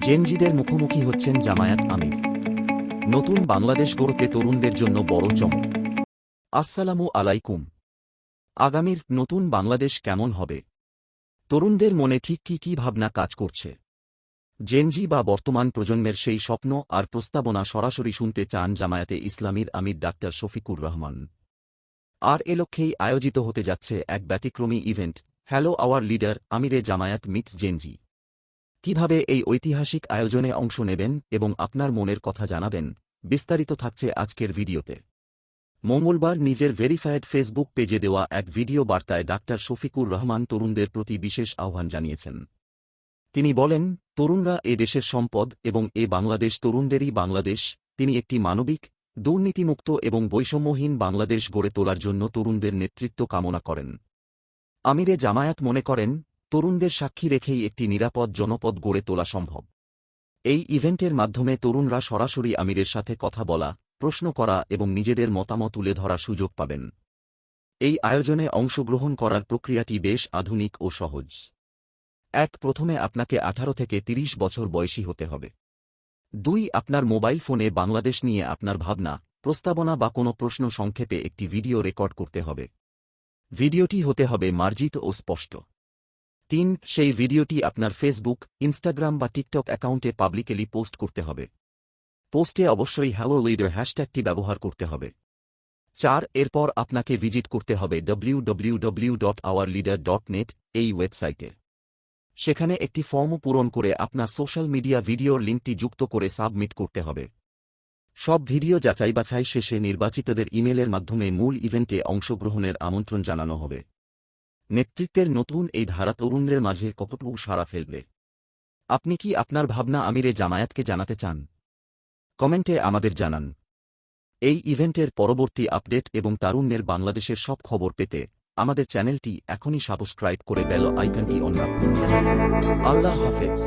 জেনজিদের মুখোমুখি হচ্ছেন জামায়াত আমির। নতুন বাংলাদেশ গড়তে তরুণদের জন্য বড় চমক। আসসালামু আলাইকুম। আগামীর নতুন বাংলাদেশ কেমন হবে? তরুণদের মনে ঠিক কী ভাবনা কাজ করছে? জেনজি বা বর্তমান প্রজন্মের সেই স্বপ্ন আর প্রস্তাবনা সরাসরি শুনতে চান জামায়াতে ইসলামীর আমির ডাক্তার শফিকুর রহমান। আর এ লক্ষ্যেই আয়োজিত হতে যাচ্ছে এক ব্যতিক্রমী ইভেন্ট, হ্যালো আওয়ার লিডার আমিরে জামায়াত মিটস জেনজি। কিভাবে এই ঐতিহাসিক আয়োজনে অংশ নেবেন এবং আপনার মনের কথা জানাবেন, বিস্তারিত থাকছে আজকের ভিডিওতে। মঙ্গলবার নিজের ভেরিফায়েড ফেসবুক পেজে দেওয়া এক ভিডিও বার্তায় ডাক্তার শফিকুর রহমান তরুণদের প্রতি বিশেষ আহ্বান জানিয়েছেন। তিনি বলেন, তরুণরা এ দেশের সম্পদ এবং এ বাংলাদেশ তরুণদেরই বাংলাদেশ। তিনি একটি মানবিক, দুর্নীতিমুক্ত এবং বৈষম্যহীন বাংলাদেশ গড়ে তোলার জন্য তরুণদের নেতৃত্ব কামনা করেন। আমিরে জামায়াত মনে করেন, তরুণদের সাক্ষী রেখেই একটি নিরাপদ জনপদ গড়ে তোলা সম্ভব। এই ইভেন্টের মাধ্যমে তরুণরা সরাসরি আমিরের সাথে কথা বলা, প্রশ্ন করা এবং নিজেদের মতামত তুলে ধরার সুযোগ পাবেন। এই আয়োজনে অংশগ্রহণ করার প্রক্রিয়াটি বেশ আধুনিক ও সহজ। প্রথমে আপনাকে 18 থেকে 30 বছর বয়সী হতে হবে। 2 আপনার মোবাইল ফোনে বাংলাদেশ নিয়ে আপনার ভাবনা, প্রস্তাবনা বা কোনো প্রশ্ন সংক্ষেপে একটি ভিডিও রেকর্ড করতে হবে। ভিডিওটি হতে হবে মার্জিত ও স্পষ্ট। 3 সেই ভিডিওটি আপনার ফেসবুক, ইনস্টাগ্রাম বা টিকটক অ্যাকাউন্টে পাবলিকলি পোস্ট করতে হবে। পোস্টে অবশ্যই হ্যালো লিডার হ্যাশট্যাগটি ব্যবহার করতে হবে। 4 এরপর আপনাকে ভিজিট করতে হবে www.ourleader.net এই ওয়েবসাইটে। সেখানে একটি ফর্ম পূরণ করে আপনার সোশ্যাল মিডিয়া ভিডিওর লিঙ্কটি যুক্ত করে সাবমিট করতে হবে। সব ভিডিও যাচাই বাছাই শেষে নির্বাচিতদের ইমেলের মাধ্যমে মূল ইভেন্টে অংশগ্রহণের আমন্ত্রণ জানানো হবে। নেতৃত্বের নতুন এই ধারা তরুণদের মাঝে কতটুকু সাড়া ফেলবে? আপনি কি আপনার ভাবনা আমিরে জামায়াতকে জানাতে চান? কমেন্টে আমাদের জানান। এই ইভেন্টের পরবর্তী আপডেট এবং তারুণ্যের বাংলাদেশের সব খবর পেতে আমাদের চ্যানেলটি এখনই সাবস্ক্রাইব করে বেল আইকনটি অন রাখুন। আল্লাহ হাফেজ।